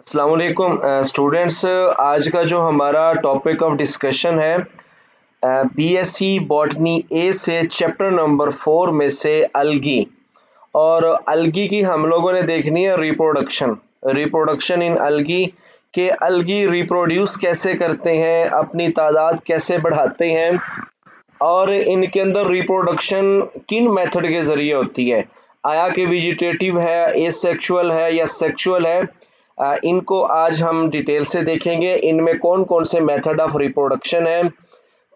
अस्सलाम वालेकुम स्टूडेंट्स। आज का जो हमारा टॉपिक ऑफ डिस्कशन है बीएससी बॉटनी ए से चैप्टर नंबर 4 में से अलगी। और अलगी की हम लोगों ने देखनी है रिप्रोडक्शन। रिप्रोडक्शन इन अलगी के अलगी रिप्रोड्यूस कैसे करते हैं, अपनी तादाद कैसे बढ़ाते हैं और इनके अंदर रिप्रोडक्शन किन मेथड के ज़रिए होती है, आया कि वेजिटेटिव है, एसेक्सुअल है या सेक्सुअल है। इनको आज हम डिटेल से देखेंगे, इनमें कौन कौन से मेथड ऑफ रिप्रोडक्शन है।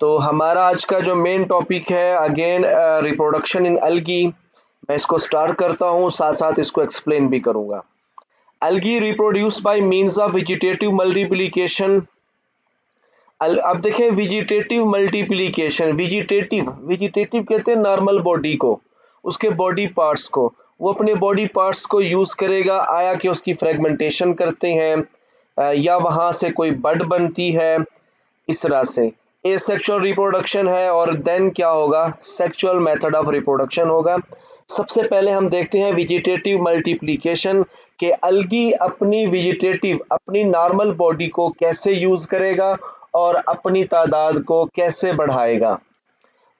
तो हमारा आज का जो मेन टॉपिक है अगेन रिप्रोडक्शन इन अलगी। मैं इसको स्टार्ट करता हूँ, साथ साथ इसको एक्सप्लेन भी करूँगा। Algae reproduce by means of vegetative multiplication. अब देखें वेजिटेटिव मल्टीप्लिकेशन। वेजिटेटिव वेजिटेटिव कहते हैं नॉर्मल बॉडी को, उसके बॉडी पार्ट्स को। वो अपने बॉडी पार्ट्स को यूज़ करेगा, आया कि उसकी फ्रेगमेंटेशन करते हैं या वहाँ से कोई बड बनती है, इस तरह से। एसेक्सुअल रिप्रोडक्शन है और देन क्या होगा, सेक्सुअल मेथड ऑफ रिप्रोडक्शन होगा। सबसे पहले हम देखते हैं वेजिटेटिव मल्टीप्लिकेशन के अलगी अपनी वेजिटेटिव अपनी नॉर्मल बॉडी को कैसे यूज़ करेगा और अपनी तादाद को कैसे बढ़ाएगा।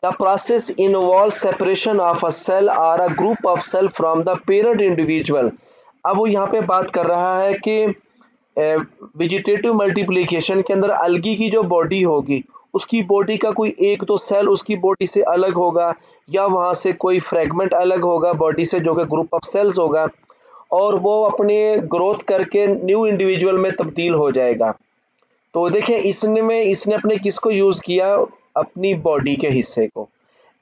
The process involve separation of a cell और a group of cell from the parent individual. अब वो यहाँ पे बात कर रहा है कि वेजिटेटिव मल्टीप्लिकेशन के अंदर अलगी की जो बॉडी होगी, उसकी बॉडी का कोई एक तो सेल उसकी बॉडी से अलग होगा या वहाँ से कोई फ्रेगमेंट अलग होगा बॉडी से, जो कि ग्रुप ऑफ सेल्स होगा, और वो अपने ग्रोथ करके न्यू इंडिविजुअल में तब्दील हो जाएगा। तो देखें इसने अपने किसको यूज़ किया, अपनी बॉडी के हिस्से को।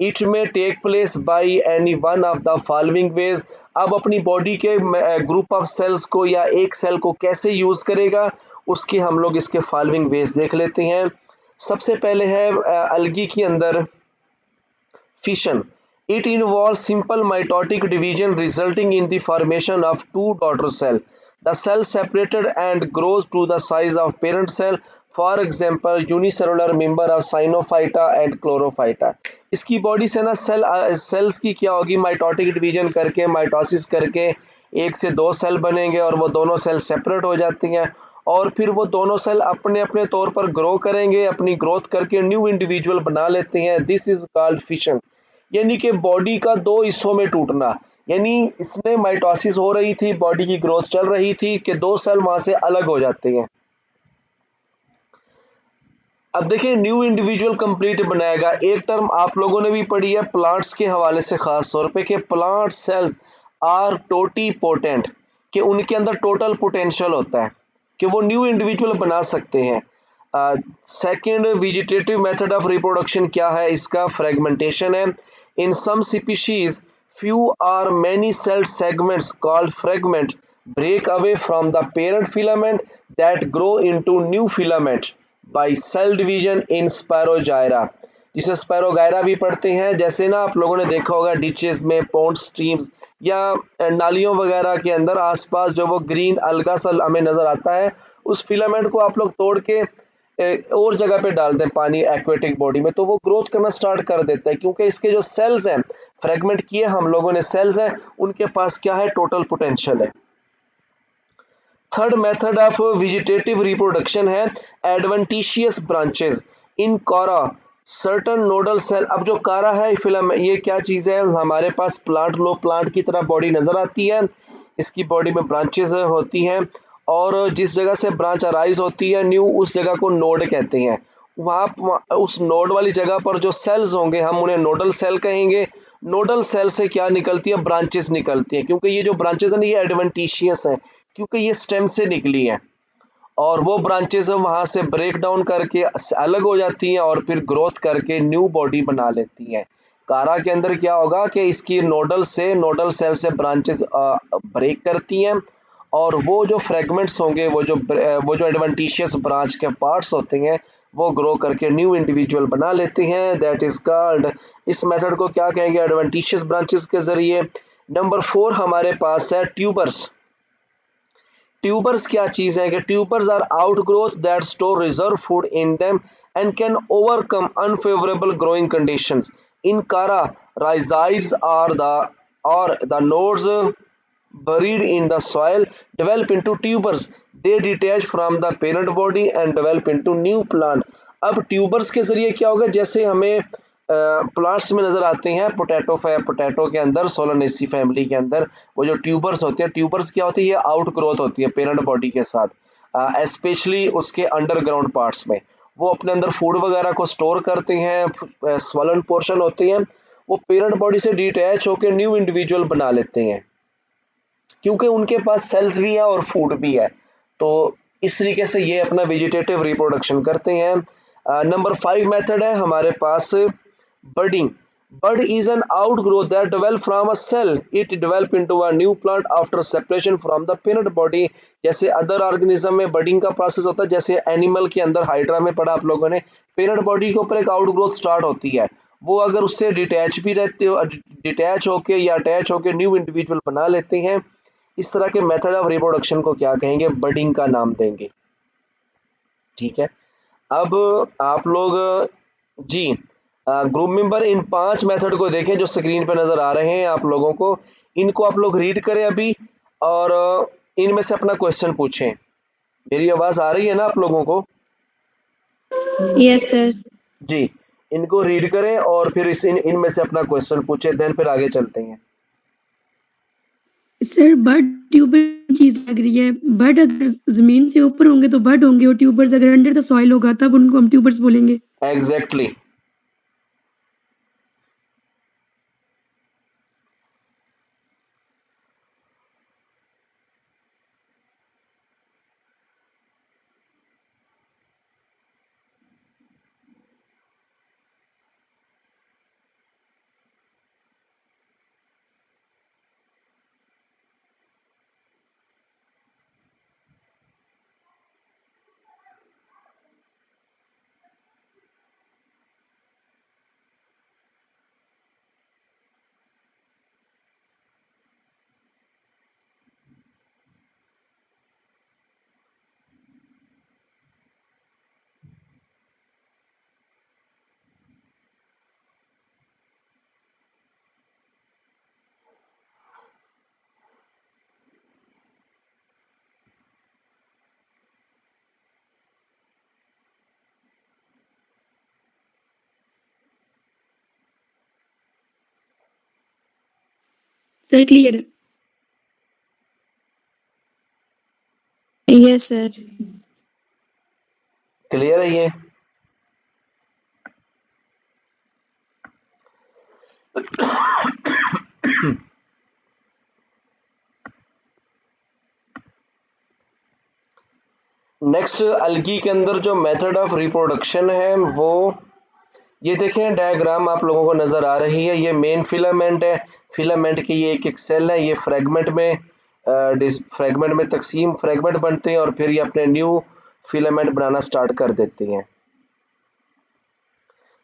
It may take place by any one of the following ways. अब अपनी बॉडी के ग्रुप ऑफ सेल्स को या एक सेल को कैसे यूज़ करेगा, उसके हम लोग इसके फॉलोइंग वेज देख लेते हैं। सबसे पहले है अलगी के अंदर fission. It involves simple mitotic division resulting in the formation of two daughter cells. The cell separated and grows to the size of parent cell. For example, unicellular member of Cyanophyta and Chlorophyta. इसकी body से ना sales की क्या होगी, mitotic division करके, mitosis करके एक से दो सेल बनेंगे और वो दोनों सेल सेपरेट हो जाती हैं और फिर वो दोनों सेल अपने अपने तौर पर ग्रो करेंगे, अपनी ग्रोथ करके न्यू इंडिविजुअल बना लेते हैं। दिस इज कॉल्ड फिशन, यानी कि बॉडी का दो हिस्सों में टूटना। यानी इसमें माइटोसिस हो रही थी, बॉडी की ग्रोथ चल रही थी कि दो सेल वहां से अलग हो जाते हैं। अब देखिए न्यू इंडिविजुअल कंप्लीट बनाएगा। एक टर्म आप लोगों ने भी पढ़ी है प्लांट्स के हवाले से, खास तौर पे कि प्लांट सेल्स आर टोटीपोटेंट, कि उनके अंदर टोटल पोटेंशियल होता है कि वो न्यू इंडिविजुअल बना सकते हैं। Second vegetative method of reproduction क्या है, इसका फ्रेगमेंटेशन है। In some species few or many cell segments called fragment break away from the parent filament that grow into new filament by cell division in Spirogyra, जिसे स्पैरोगायरा भी पढ़ते हैं। जैसे ना आप लोगों ने देखा होगा डिचेस में, पॉन्ड, स्ट्रीम्स या नालियों वगैरह के अंदर आसपास जो वो ग्रीन अलगा सा हमें नजर आता है, उस फिलामेंट को आप लोग तोड़ के और जगह पे डाल दें पानी एक्वेटिक बॉडी में, तो वो ग्रोथ करना स्टार्ट कर देता है, क्योंकि इसके जो सेल्स हैं, फ्रेगमेंट किए हम लोगों ने सेल्स हैं, उनके पास क्या है, टोटल पोटेंशियल है। Third method of vegetative reproduction है एडवेंटिशियस ब्रांचेस इन कारा सर्टन नोडल सेल। अब जो कारा है फिल्म, ये क्या चीज़ है, हमारे पास प्लांट की तरह बॉडी नजर आती है, इसकी बॉडी में ब्रांचेस होती हैं और जिस जगह से ब्रांच अराइज होती है न्यू, उस जगह को नोड कहते हैं। वहाँ उस नोड वाली जगह पर जो सेल्स होंगे हम उन्हें नोडल सेल कहेंगे। नोडल सेल से क्या निकलती है, ब्रांचेस निकलती हैं, क्योंकि ये जो ब्रांचेस हैं ये एडवेंटिशियस हैं, क्योंकि ये स्टेम से निकली हैं और वो ब्रांचेस वहाँ से ब्रेक डाउन करके अलग हो जाती हैं और फिर ग्रोथ करके न्यू बॉडी बना लेती हैं। कारा के अंदर क्या होगा कि इसकी नोडल सेल से ब्रांचेस ब्रेक करती हैं और वो जो फ्रेगमेंट्स होंगे, वो जो एडवेंटिशियस ब्रांच के पार्ट्स होते हैं, वो ग्रो करके न्यू इंडिविजुअल बना लेते हैं। दैट इज कॉल्ड, इस मेथड को क्या कहेंगे, एडवेंटिशियस ब्रांचेस के जरिए। नंबर 4 हमारे पास है ट्यूबर्स। ट्यूबर्स क्या चीज है कि tubers are outgrowth that store reserve food in them and can overcome unfavourable growing conditions. In Chara rhizides are the nodes buried in the soil develop into tubers they detach from the parent body and develop into new plant. अब tubers के जरिए क्या होगा, जैसे हमें plants में नजर आते हैं, पोटैटो के अंदर सोलानेसी फैमिली के अंदर वो जो ट्यूबर्स होते हैं, ट्यूबर्स क्या होती है, ये आउट ग्रोथ होती है पेरेंट बॉडी के साथ, स्पेशली उसके अंडरग्राउंड पार्ट्स में। वो अपने अंदर फूड वगैरह को स्टोर करते हैं, स्वलन पोर्शन होते हैं, वो पेरेंट बॉडी से डिटैच होकर न्यू इंडिविजुअल बना लेते हैं, क्योंकि उनके पास सेल्स भी है और फूड भी है। तो इस तरीके से ये अपना वेजिटेटिव रिप्रोडक्शन करते हैं। नंबर 5 मेथड है हमारे पास budding. Bud is an outgrowth that develop from a cell, it develop into a new plant after separation from the parent body. जैसे अदर ऑर्गेनिज्म में बर्डिंग का प्रोसेस होता है, जैसे एनिमल के अंदर हाइड्रा में पढ़ा आप लोगों ने, पेरेंट बॉडी के ऊपर एक आउटग्रोथ स्टार्ट होती है, वो अगर उससे डिटैच भी रहते हो, डिटैच होके या अटैच होके न्यू इंडिविजुअल बना लेते हैं। इस तरह के मेथड ऑफ रिप्रोडक्शन को क्या कहेंगे, बर्डिंग का नाम देंगे। ठीक है, अब आप लोग जी ग्रुप मेंबर इन 5 मेथड को देखें जो स्क्रीन पे नजर आ रहे हैं आप लोगों को, इनको आप लोग रीड करें अभी, और इनमें से अपना क्वेश्चन पूछें। मेरी आवाज आ रही है ना आप लोगों को? Yes sir. जी, इनको रीड करें और फिर इनमें से अपना क्वेश्चन पूछें, देन फिर आगे चलते हैं। सर बर्ड ट्यूबर चीज लग रही है, बर्ड अगर जमीन से ऊपर होंगे तो बर्ड होंगे, और ट्यूबर्स अगर अंडर द सॉइल होगा तब उनको हम ट्यूबर्स बोलेंगे। Exactly exactly. सर क्लियर है? Yes sir. क्लियर है ये? नेक्स्ट अलगी के अंदर जो मेथड ऑफ रिप्रोडक्शन है वो, ये देखें डायग्राम आप लोगों को नजर आ रही है, ये मेन फिलामेंट है, फिलामेंट की ये एक एक सेल है, ये फ्रेगमेंट में तकसीम फ्रेगमेंट बनते हैं और फिर ये अपने न्यू फिलामेंट बनाना स्टार्ट कर देते हैं।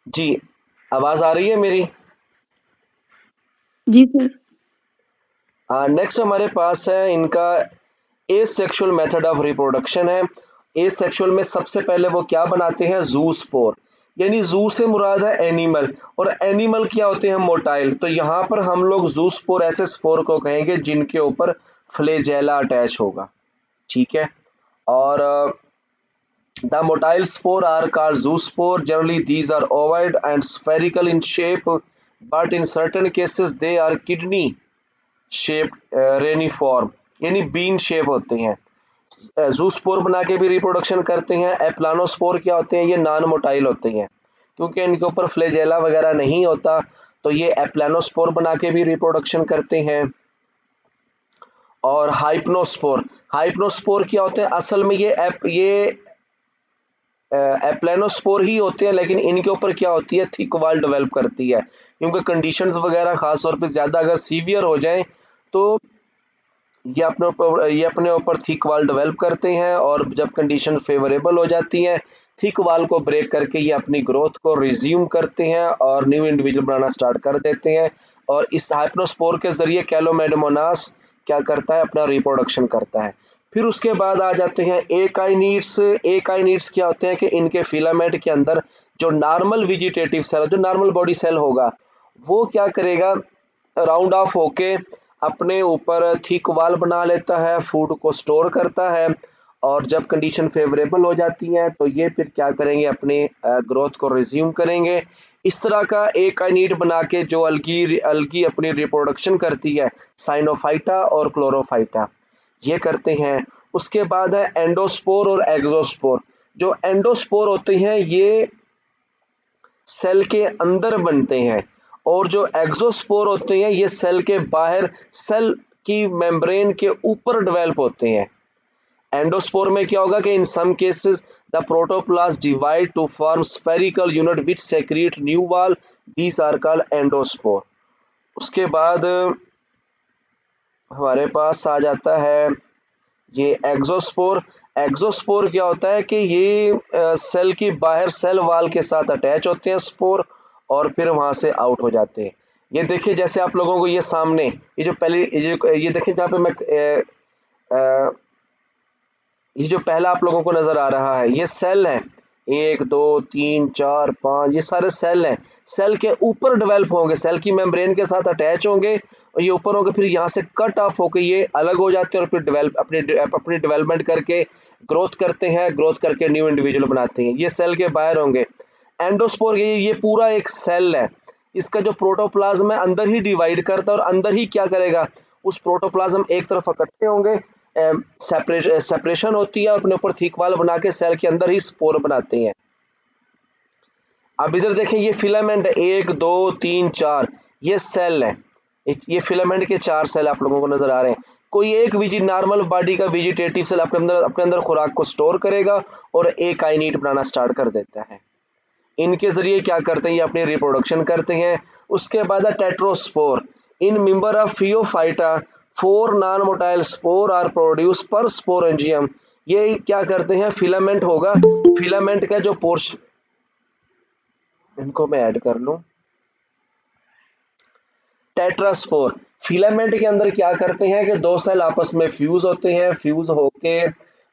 जी, आवाज आ रही है मेरी? जी सर। नेक्स्ट हमारे पास है इनका एसेक्सुअल मेथड ऑफ रिप्रोडक्शन है। एसेक्सुअल में सबसे पहले वो क्या बनाते हैं, जू स्पोर, यानी जू से मुराद है एनिमल, और एनिमल क्या होते हैं, मोटाइल। तो यहाँ पर हम लोग जू स्पोर ऐसे स्पोर को कहेंगे जिनके ऊपर फ्लेजेला अटैच होगा। ठीक है, और the motile spore are called zoospore. Generally, these are ovoid and spherical in shape, but in certain cases they are kidney shaped reniform, यानी बीन शेप होते हैं। जूस्पोर बना के भी रिप्रोडक्शन करते हैं। एप्लानोस्पोर क्या होते हैं, ये नॉन मोटाइल होते हैं, क्योंकि इनके ऊपर फ्लेजेला वगैरह नहीं होता, तो ये एप्लानोस्पोर बना के भी रिप्रोडक्शन करते हैं। और हाइप्नोस्पोर, हाइप्नोस्पोर क्या होते हैं, असल में ये एप्लानोस्पोर ही होते हैं, लेकिन इनके ऊपर क्या होती है, थिक वॉल डेवलप करती है, क्योंकि कंडीशंस वगैरह खास तौर पे ज़्यादा अगर सीवियर हो जाएं तो ये अपने ऊपर थिक वाल डेवलप करते हैं, और जब कंडीशन फेवरेबल हो जाती है, थिक वाल को ब्रेक करके ये अपनी ग्रोथ को रिज्यूम करते हैं और न्यू इंडिविजुअल बनाना स्टार्ट कर देते हैं। और इस हाइप्नोस्पोर के जरिए कैलोमेडोमोनास क्या करता है, अपना रिप्रोडक्शन करता है। फिर उसके बाद आ जाते हैं एकाइनिड्स। एकाइनिड्स क्या होते हैं कि इनके फिलामेंट के अंदर जो नॉर्मल वेजिटेटिव सेल, जो नॉर्मल बॉडी सेल होगा, वो क्या करेगा, राउंड ऑफ होके अपने ऊपर थिक वाल बना लेता है, फूड को स्टोर करता है, और जब कंडीशन फेवरेबल हो जाती हैं तो ये फिर क्या करेंगे, अपने ग्रोथ को रिज्यूम करेंगे। इस तरह का एक काइनीड बना के जो अलगी अपनी रिप्रोडक्शन करती है, साइनोफाइटा और क्लोरोफाइटा, ये करते हैं। उसके बाद है एंडोस्पोर और एक्सोस्पोर। जो एंडोस्पोर होते हैं ये सेल के अंदर बनते हैं, और जो एक्सोस्पोर होते हैं ये सेल के बाहर, सेल की मेम्ब्रेन के ऊपर डेवलप होते हैं। एंडोस्पोर में क्या होगा कि in some cases the protoplast divide to form spherical unit which secrete new wall, these are called endospore. उसके बाद हमारे पास आ जाता है ये एक्सोस्पोर। एक्सोस्पोर क्या होता है कि ये सेल की बाहर सेल वॉल के साथ अटैच होते हैं स्पोर, और फिर वहां से आउट हो जाते हैं। ये देखिए, जैसे आप लोगों को ये सामने ये जो पहले ये देखिए जहाँ पे मैं अ, ये जो पहला आप लोगों को नजर आ रहा है ये सेल है, 1 2 3 4 5, ये सारे सेल हैं। सेल के ऊपर डेवलप होंगे, सेल की मेम्ब्रेन के साथ अटैच होंगे, और ये ऊपर होंगे, फिर यहाँ से कट ऑफ होकर ये अलग हो जाते हैं, और फिर डेवलप अपनी डेवलपमेंट करके ग्रोथ करते हैं, ग्रोथ करके न्यू इंडिविजुअल बनाते हैं। ये सेल के बाहर होंगे। एंडोस्पोर ये पूरा एक सेल है, इसका जो प्रोटोप्लाज्म है अंदर ही डिवाइड करता है, और अंदर ही क्या करेगा, उस प्रोटोप्लाज्म एक तरफ इकट्ठे होंगे, सेपरेशन होती है, अपने ऊपर थिक वाल बना के सेल के अंदर ही स्पोर बनाते हैं। अब इधर देखें, ये फिलामेंट है, 1 2 3 4, ये सेल है। ये फिलामेंट के 4 सेल आप लोगों को नजर आ रहे हैं। कोई एक नॉर्मल बॉडी का वेजिटेटिव सेल अपने अंदर खुराक को स्टोर करेगा और एक काइनेट बनाना स्टार्ट कर देता है। इनके जरिए क्या करते हैं, ये अपनी रिप्रोडक्शन करते हैं। उसके बाद है tetraspore. In member of Phaeophyta 4 non motile spore are produce per sporangium. ये क्या करते हैं, फिलामेंट होगा, फिलामेंट का जो पोर्शन, इनको मैं ऐड कर लूं, टेट्रास्पोर। फिलामेंट के अंदर क्या करते हैं कि 2 सेल आपस में फ्यूज होते हैं, फ्यूज होके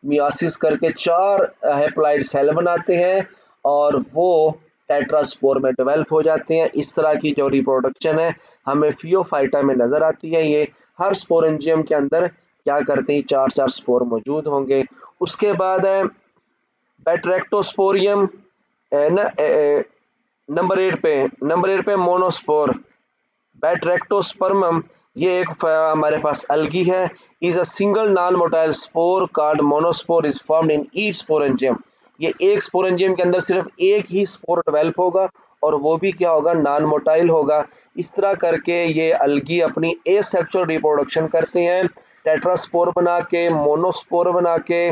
मियासिस करके 4 हैप्लॉइड सेल बनाते हैं, और वो टेट्रास्पोर में डेवलप हो जाते हैं। इस तरह की जो रिप्रोडक्शन है हमें फियोफाइटा में नजर आती है। ये हर स्पोरेंजियम के अंदर क्या करते हैं, 4 4 स्पोर मौजूद होंगे। उसके बाद है बैट्रैक्टोस्पोरियम, नंबर 8 पे मोनोस्पोर। बैट्रैक्टोस्पर्मम, ये एक हमारे पास अलगी है, is a single non motile spore called monospore is formed in each sporangium. ये एक स्पोरेंजियम के अंदर सिर्फ एक ही स्पोर डेवलप होगा, और वो भी क्या होगा, नॉन मोटाइल होगा। इस तरह करके ये अलगी अपनी एसेक्सुअल रिप्रोडक्शन करते हैं, टेट्रास्पोर बना के, मोनोस्पोर बना के,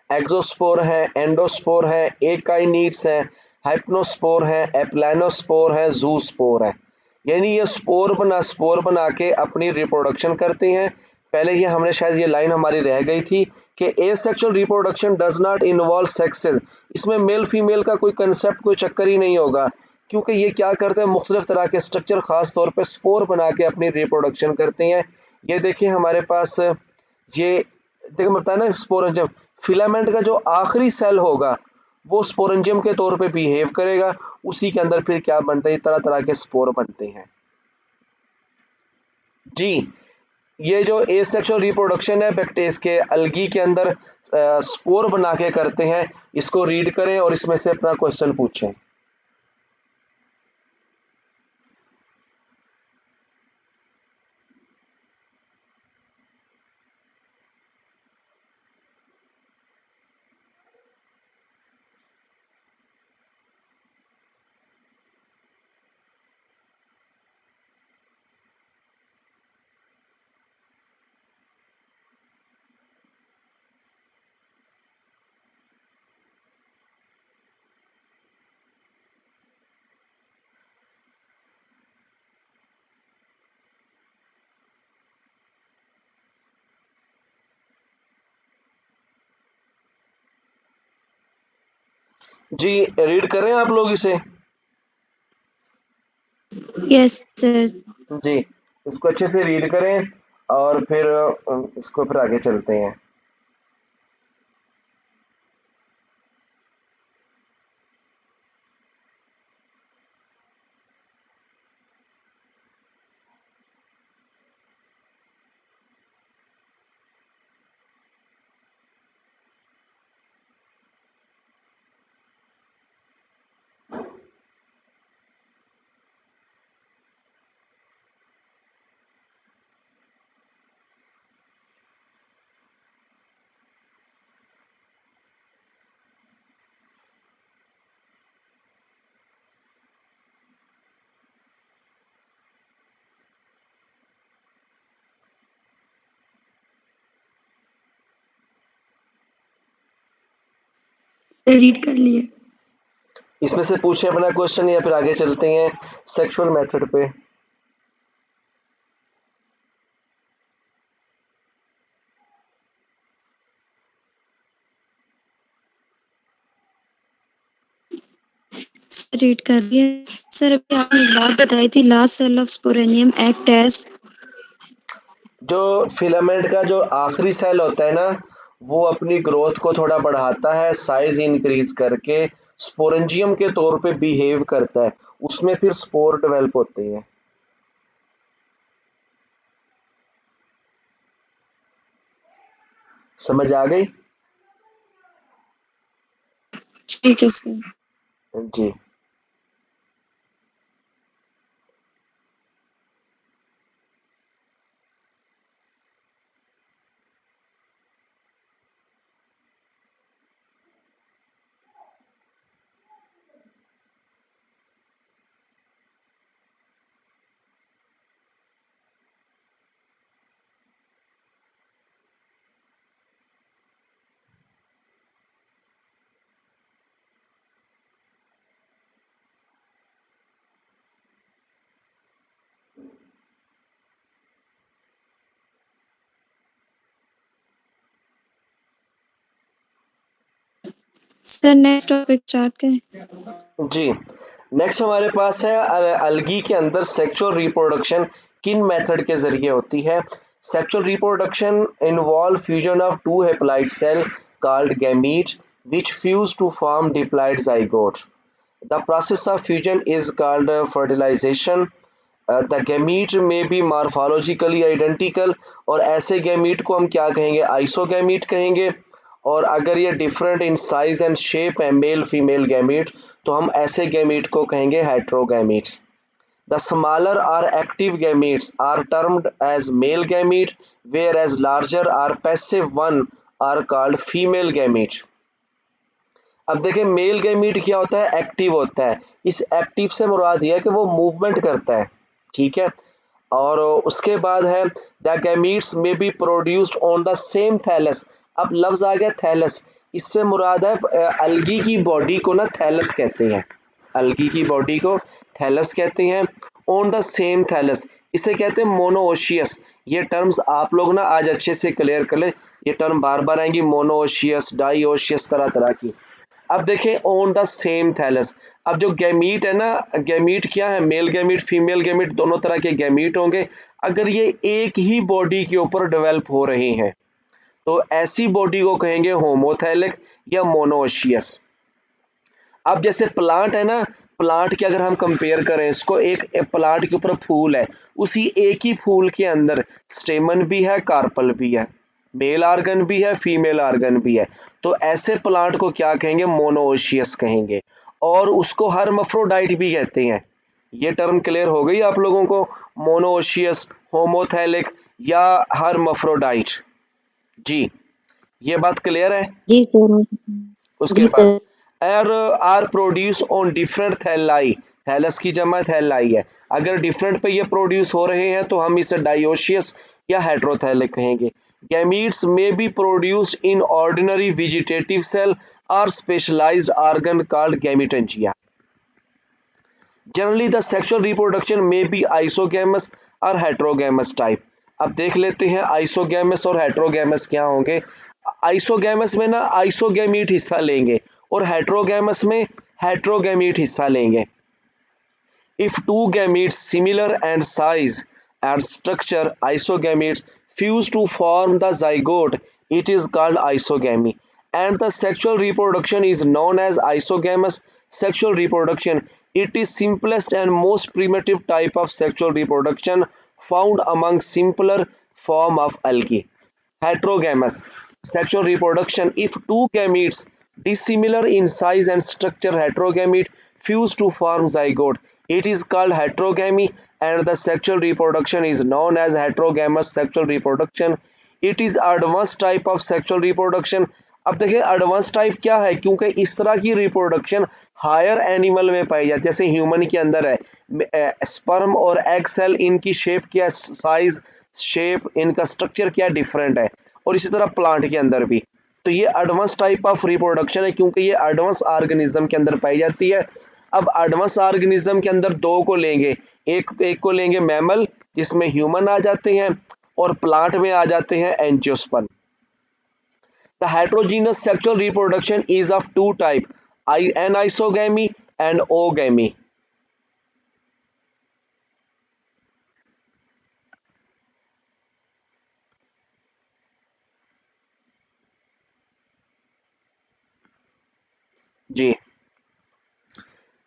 एक्सोस्पोर है, एंडोस्पोर है, एकाइनीड्स है, हाइप्नोस्पोर है, एप्लानोस्पोर है, जूस्पोर है। यानी ये स्पोर बना के अपनी रिप्रोडक्शन करते हैं। पहले ये हमने शायद ये लाइन हमारी रह गई थी कि asexual reproduction does not involve sexes. इसमें मेल फीमेल का कोई कंसेप्ट, कोई चक्कर ही नहीं होगा, क्योंकि ये क्या करते हैं, मुख्तलिफ तरह के स्ट्रक्चर खास तौर पर स्पोर बना के अपनी रिप्रोडक्शन करते हैं। ये देखिए हमारे पास ये देखो बताया ना, स्पोरेंजियम फिलामेंट का जो आखिरी सेल होगा वो स्पोरेंजियम के तौर पे बिहेव करेगा, उसी के अंदर फिर क्या बनता है, तरह तरह के स्पोर बनते हैं। जी, ये जो एसेक्सुअल रिप्रोडक्शन है बैक्टीरिया के अलगी के अंदर स्पोर बना के करते हैं। इसको रीड करें और इसमें से अपना क्वेश्चन पूछें। जी, रीड करें आप लोग इसे। Yes sir. जी, इसको अच्छे से रीड करें और फिर इसको फिर आगे चलते हैं। रीड कर लिए। इसमें से पूछे अपना क्वेश्चन या फिर आगे चलते हैं सेक्सुअल मेथड पे। सर रीड कर लिए। सर अभी आपने एक बात बताई थी, last cell of sporangium act as. जो फिलामेंट का जो आखिरी सेल होता है ना, वो अपनी ग्रोथ को थोड़ा बढ़ाता है, साइज इंक्रीज करके स्पोरेंजियम के तौर पे बिहेव करता है, उसमें फिर स्पोर डेवलप होते हैं। समझ आ गई? ठीक है सर। जी। सर नेक्स्ट टॉपिक स्टार्ट करें। जी, नेक्स्ट हमारे पास है अलगी के अंदर सेक्सुअल रिप्रोडक्शन किन मेथड के जरिए होती है। Sexual reproduction involve fusion of two haploid cell called gamete which fuse to form diploid zygote. The process of fusion is called fertilization. The gamete may be morphologically identical और ऐसे gamete को हम क्या कहेंगे, आइसोगैमीट कहेंगे। और अगर ये different in size and shape है मेल फीमेल गैमीट, तो हम ऐसे गैमीट को कहेंगे हेट्रोगैमीट्स। The smaller or active gametes are termed as male gamete, whereas larger or passive one are called female gamete. अब देखें मेल गैमीट क्या होता है, एक्टिव होता है। इस एक्टिव से मुराद यह है कि वो मूवमेंट करता है, ठीक है। और उसके बाद है द गैमीट्स में be produced on the same thallus. अब लफ्ज आ गया थैलस, इससे मुराद है अलगी की बॉडी को ना थैलस कहते हैं, अलगी की बॉडी को थैलस कहते हैं। ऑन द सेम थैलस इसे कहते हैं मोनोओशियस। ये टर्म्स आप लोग ना आज अच्छे से क्लियर कर ले, ये टर्म बार बार आएंगी, मोनोओशियस डाइओशियस तरह तरह की। अब देखें ऑन द सेम थैलस, अब जो गैमीट है ना, गैमीट क्या है, मेल गैमीट फीमेल गैमीट दोनों तरह के गैमीट होंगे। अगर ये एक ही बॉडी के ऊपर डेवलप हो रहे हैं तो ऐसी बॉडी को कहेंगे होमोथैलिक या मोनोशियस। अब जैसे प्लांट है ना, प्लांट के अगर हम कंपेयर करें इसको, एक प्लांट के ऊपर फूल है, उसी एक ही फूल के अंदर स्टेमन भी है, कार्पल भी है, मेल आर्गन भी है, फीमेल आर्गन भी है। तो ऐसे प्लांट को क्या कहेंगे, मोनोशियस कहेंगे। और उसको हर्माफ्रोडाइट भी कहते हैं। ये टर्म क्लियर हो गई आप लोगों को, मोनोशियस, होमोथैलिक या हर्माफ्रोडाइट। जी, ये बात क्लियर है। जी सर। उसके जी बाद सर। एर are produce on different thalli, thallus की जमा थैलाई है। अगर डिफरेंट पे ये प्रोड्यूस हो रहे हैं तो हम इसे डायोशियस या हेट्रोथैलिक कहेंगे। गैमीट्स में be produced in ordinary vegetative cell और specialised organ called gametangia. Generally the sexual reproduction में बी आइसोगैमस और हेट्रोगैमस टाइप। अब देख लेते हैं आइसोगैमस और हेट्रोगैमस क्या होंगे। आइसोगैमस में ना आइसोगैमीट हिस्सा लेंगे और हेट्रोगैमस में हेट्रोगैमीट हिस्सा लेंगे। If two gametes similar and size and structure, isogametes, fuse to form the zygote, it is called isogamy. And the sexual reproduction is known as isogamous sexual reproduction. It is simplest and most primitive type of sexual reproduction found among simpler form of algae. Heterogamous sexual reproduction, if two gametes dissimilar in size and structure heterogamete fuse to form zygote, it is called heterogamy, and the sexual reproduction is known as heterogamous sexual reproduction. It is advanced type of sexual reproduction. अब देखिए advance type क्या है, क्योंकि इस तरह की reproduction higher animal में पाई जाती है। जैसे ह्यूमन के अंदर है स्पर्म और एग सेल, इनकी शेप क्या, साइज शेप, इनका स्ट्रक्चर क्या डिफरेंट है। और इसी तरह प्लांट के अंदर भी तो ये एडवांस टाइप ऑफ रिप्रोडक्शन है क्योंकि ये एडवांस ऑर्गेनिज्म के अंदर पाई जाती है। अब एडवांस ऑर्गेनिज्म के अंदर दो को लेंगे, एक को लेंगे मैमल जिसमें ह्यूमन आ जाते हैं और प्लांट में आ जाते हैं angiosperm. The heterogeneous sexual reproduction is of two type, anisogamy and oogamy. जी,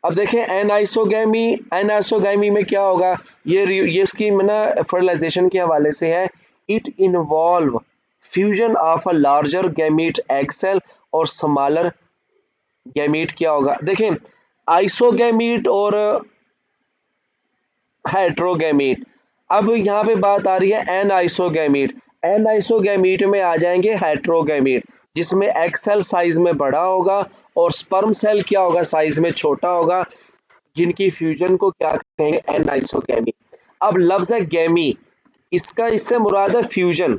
अब देखें एनाइसोगैमी, एनाइसोगैमी में क्या होगा, ये इसकी ना फर्टिलाइजेशन के हवाले से है। It involve fusion of a larger gamete egg cell और स्मॉलर गैमीट। क्या होगा देखें, आइसोगैमीट और हेट्रोगैमीट। अब यहाँ पे बात आ रही है एनाइसोगैमीट। एनाइसोगैमीट में आ जाएंगे हेट्रोगैमीट जिसमें एग सेल साइज में बड़ा होगा और स्पर्म सेल क्या होगा, साइज में छोटा होगा, जिनकी फ्यूजन को क्या कहेंगे, एनाइसोगैमी। अब लफ्ज है गैमी, इसका इससे मुराद है फ्यूजन।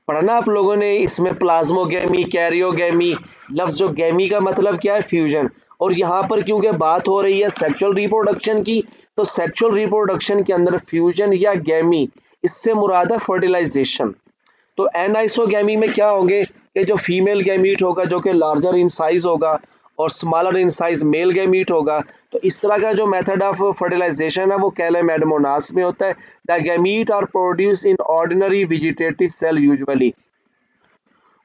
पढ़ना आप लोगों ने इसमें प्लाज्मोगैमी, कैरियोगैमी। लफ्ज जो गैमी का मतलब क्या है, फ्यूजन। और यहाँ पर क्योंकि बात हो रही है सेक्सुअल रिप्रोडक्शन की, तो सेक्सुअल रिप्रोडक्शन के अंदर फ्यूजन या गैमी, इससे मुराद है फर्टिलाइजेशन। तो एनाइसोगैमी में क्या होंगे कि जो फीमेल गैमीट होगा जो कि लार्जर इन साइज होगा और smaller in size male gamete होगा। तो इस तरह का जो मेथड ऑफ फर्टिलाइजेशन है वो कैलम एडमोनास में होता है। The gamete are produce in ordinary vegetative cell usually.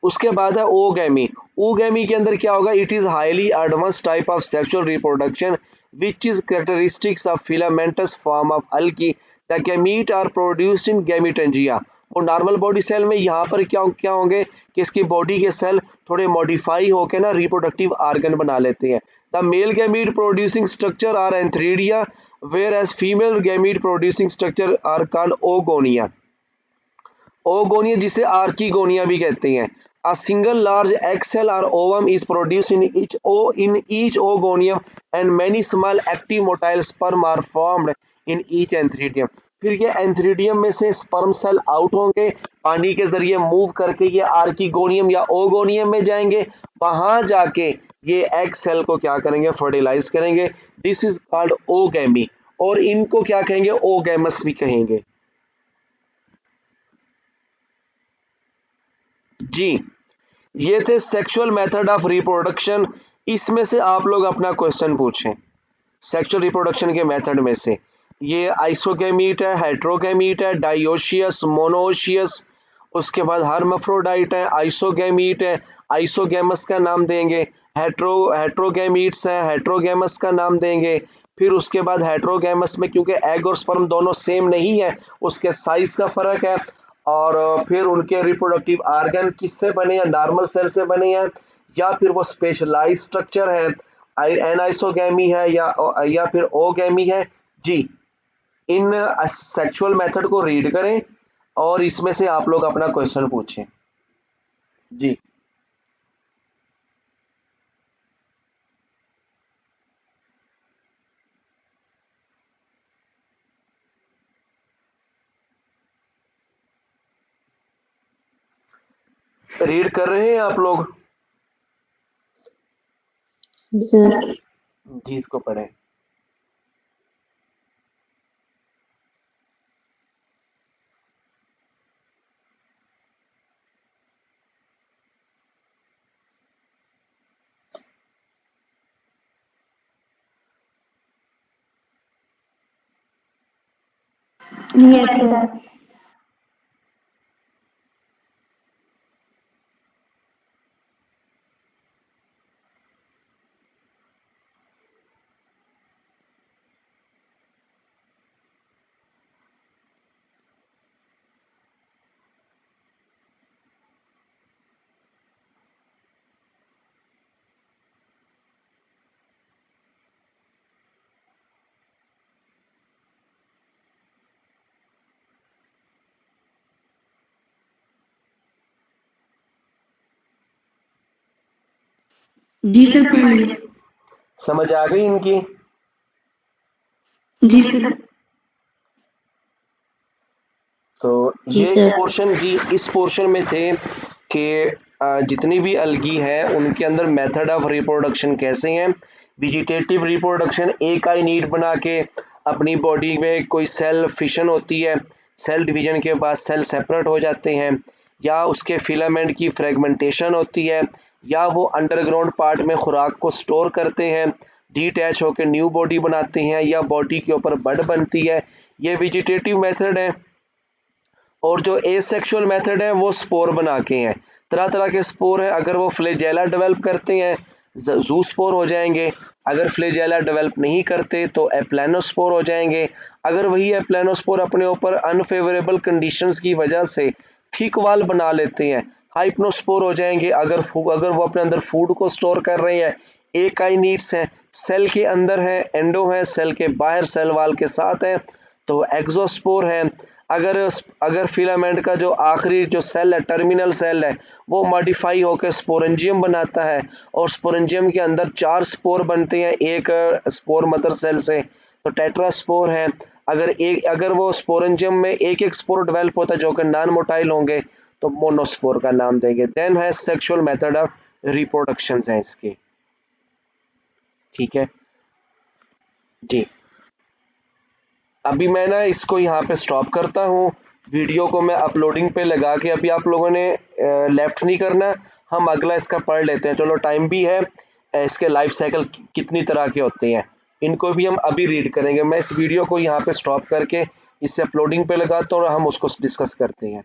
उसके बाद है ओगैमी। ओगैमी के अंदर क्या होगा, it is highly advance type of sexual reproduction which is characteristics of filamentous form of algae. The gamete are produced in gametangia. और normal body cell में यहाँ पर क्या क्या होंगे कि इसकी बॉडी के सेल थोड़े मॉडिफाई होकर ना रिप्रोडक्टिव ऑर्गन बना लेते हैं। The male gamete producing structure are antheridia whereas female gamete producing structure are called oogonia. Oogonia जिसे आर्किगोनिया भी कहते हैं। A single large egg cell or ovum is produced in each ogonium and many small active motile sperm are formed in each antheridium। फिर ये antheridium में से sperm sell out होंगे, पानी के जरिए मूव करके ये आर्किगोनियम या ओगोनियम में जाएंगे, वहां जाके ये एग सेल को क्या करेंगे, फर्टिलाइज करेंगे। This is called ओगैमी। और इनको क्या कहेंगे, ओगैमस भी कहेंगे। जी, ये थे सेक्सुअल मेथड ऑफ रिप्रोडक्शन। इसमें से आप लोग अपना क्वेश्चन पूछें सेक्सुअल रिप्रोडक्शन के मेथड में से। ये आइसोगैमीट है, हेट्रोगैमीट है, डाइओशियस, मोनोशियस, उसके बाद हर्माफ्रोडाइट है, आइसोगैमीट है, आइसोगैमस का नाम देंगे, हेट्रोगैमीट्स है, हेट्रोगैमस का नाम देंगे। फिर उसके बाद हेट्रोगैमस में क्योंकि एग और स्पर्म दोनों सेम नहीं है, उसके साइज का फर्क है। और फिर उनके रिप्रोडक्टिव ऑर्गन किससे बने हैं, नॉर्मल सेल से बने हैं या फिर वो स्पेशलाइज स्ट्रक्चर है, एनाइसोगैमी है या फिर ओगैमी है। जी, इन सेक्सुअल मेथड को रीड करें और इसमें से आप लोग अपना क्वेश्चन पूछें। जी, रीड कर रहे हैं आप लोग? सर जी, इसको पढ़ें। Yes sir. जी सर, पढ़ लिया। समझ आ गई इनकी? जी सर। तो जी ये सर। इस पोर्शन में थे कि जितनी भी अलगी हैं उनके अंदर मेथड ऑफ रिप्रोडक्शन कैसे हैं। वेजिटेटिव रिप्रोडक्शन, एक आई नीड बना के अपनी बॉडी में कोई सेल फिशन होती है, सेल डिवीजन के बाद सेल सेपरेट हो जाते हैं, या उसके फिलामेंट की फ्रेगमेंटेशन होती है, या वो अंडरग्राउंड पार्ट में खुराक को स्टोर करते हैं, डीटैच होकर न्यू बॉडी बनाते हैं, या बॉडी के ऊपर बड बनती है। ये वेजिटेटिव मेथड है। और जो एसेक्सुअल मेथड है वो स्पोर बना के हैं। तरह तरह के स्पोर हैं। अगर वो फ्लैजेला डेवलप करते हैं जू स्पोर हो जाएंगे, अगर फ्लैजेला डेवलप नहीं करते तो एप्लानोस्पोर हो जाएंगे। अगर वही एप्लानोस्पोर अपने ऊपर अनफेवरेबल कंडीशंस की वजह से थिक वाल बना लेते हैं, हाइप्नोस्पोर हो जाएंगे। अगर वो अपने अंदर फूड को स्टोर कर रहे हैं, एकाइनीड्स हैं, सेल के अंदर हैं, एंडो हैं, सेल के बाहर सेल वाल के साथ हैं, तो एक्सोस्पोर है। अगर फिलामेंट का जो आखिरी जो सेल है, टर्मिनल सेल है, वो मॉडिफाई होकर स्पोरेंजियम बनाता है, और स्पोरेंजियम के अंदर 4 स्पोर बनते हैं एक स्पोर मदर सेल से, तो टेट्रास्पोर है। अगर वो स्पोरेंजियम में एक एक स्पोर डेवलप होता है जो कि नॉन मोटाइल होंगे, तो मोनोस्पोर का नाम देंगे। देन है सेक्सुअल मेथड ऑफ रिप्रोडक्शन है इसके। ठीक है जी, अभी मैं ना इसको यहाँ पे स्टॉप करता हूँ। वीडियो को मैं अपलोडिंग पे लगा के, अभी आप लोगों ने लेफ्ट नहीं करना, हम अगला इसका पढ़ लेते हैं। चलो टाइम भी है, इसके लाइफ साइकिल कितनी तरह के होते हैं इनको भी हम अभी रीड करेंगे। मैं इस वीडियो को यहाँ पे स्टॉप करके इसे अपलोडिंग पे लगाता हूँ और हम उसको डिस्कस करते हैं।